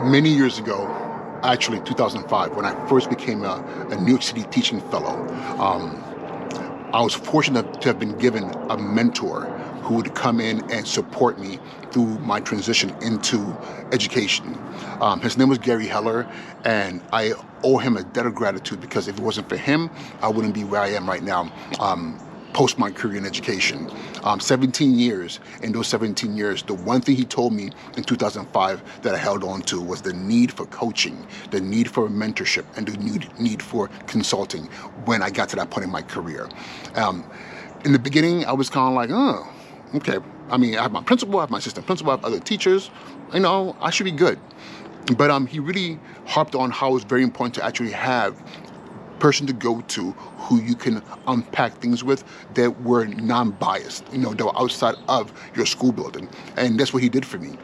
Many years ago, actually 2005, when I first became a New York City teaching fellow, um, I was fortunate to have been given a mentor who would come in and support me through my transition into education. His name was Gary Heller, and I owe him a debt of gratitude because if it wasn't for him, I wouldn't be where I am right now. Post my career in education. 17 years. In those 17 years, the one thing he told me in 2005 that I held on to was the need for coaching, the need for mentorship, and the need for consulting when I got to that point in my career. Um, in the beginning, I was kind of like, oh, okay. I mean, I have my principal, I have my assistant principal, I have other teachers. I should be good. But he really harped on how it's very important to actually have person to go to who you can unpack things with that were non-biased, that were outside of your school building. And that's what he did for me.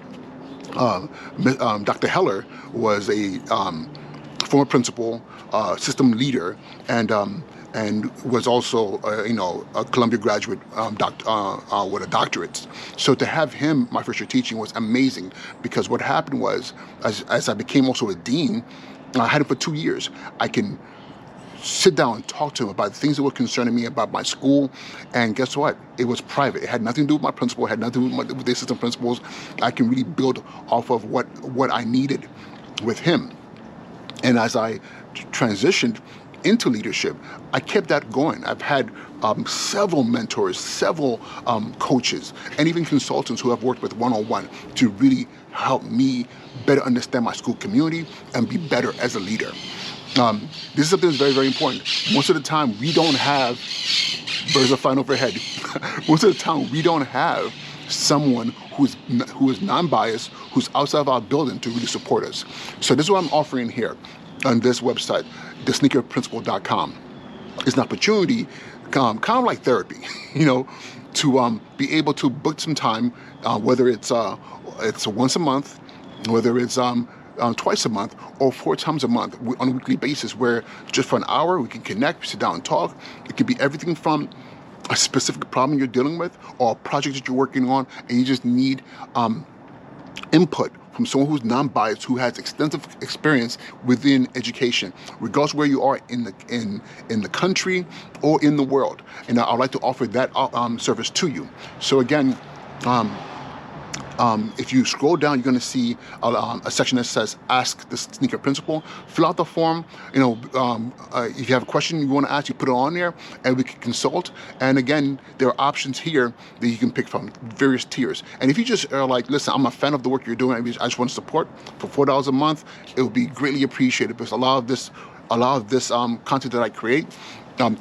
Dr. Heller was a former principal, system leader, and was also, a Columbia graduate with a doctorate. So to have him, my first year teaching, was amazing because what happened was, as I became also a dean, I had him for 2 years. I can sit down and talk to him about the things that were concerning me about my school. And guess what? It was private. It had nothing to do with my principal. It had nothing to do with the assistant principals. I can really build off of what I needed with him. And as I transitioned into leadership, I kept that going. I've had several mentors, several coaches, and even consultants who have worked with one-on-one to really help me better understand my school community and be better as a leader. This is something that's very, very important. Most of the time, we don't have birds are flying overhead. Most of the time, we don't have someone who is non-biased, who's outside of our building to really support us. So this is what I'm offering here on this website, thesneakerprinciple.com. It's an opportunity, kind of like therapy, to be able to book some time, whether it's once a month, whether it's twice a month or 4 times a month on a weekly basis, where just for an hour we can connect, sit down and talk. It could be everything from a specific problem you're dealing with or a project that you're working on and you just need input from someone who's non-biased, who has extensive experience within education, regardless of where you are in the country or in the world. And I'd like to offer that service to you. So again, if you scroll down, you're going to see a section that says Ask the Sneaker Principal. Fill out the form. If you have a question you want to ask, you put it on there and we can consult. And again, there are options here that you can pick from, various tiers. And if you just are like, listen, I'm a fan of the work you're doing, I just want to support for $4 a month, it would be greatly appreciated because a lot of this content that I create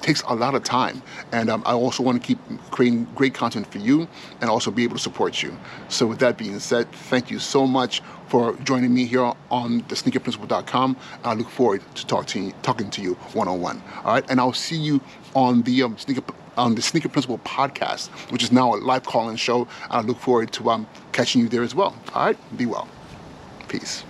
takes a lot of time, and I also want to keep creating great content for you and also be able to support you. So with that being said, thank you so much for joining me here on thesneakerprinciple.com. I look forward to talking to you one-on-one. All right, and I'll see you on the Sneaker Principle podcast, which is now a live call-in show. I look forward to catching you there as well. All right, be well. Peace.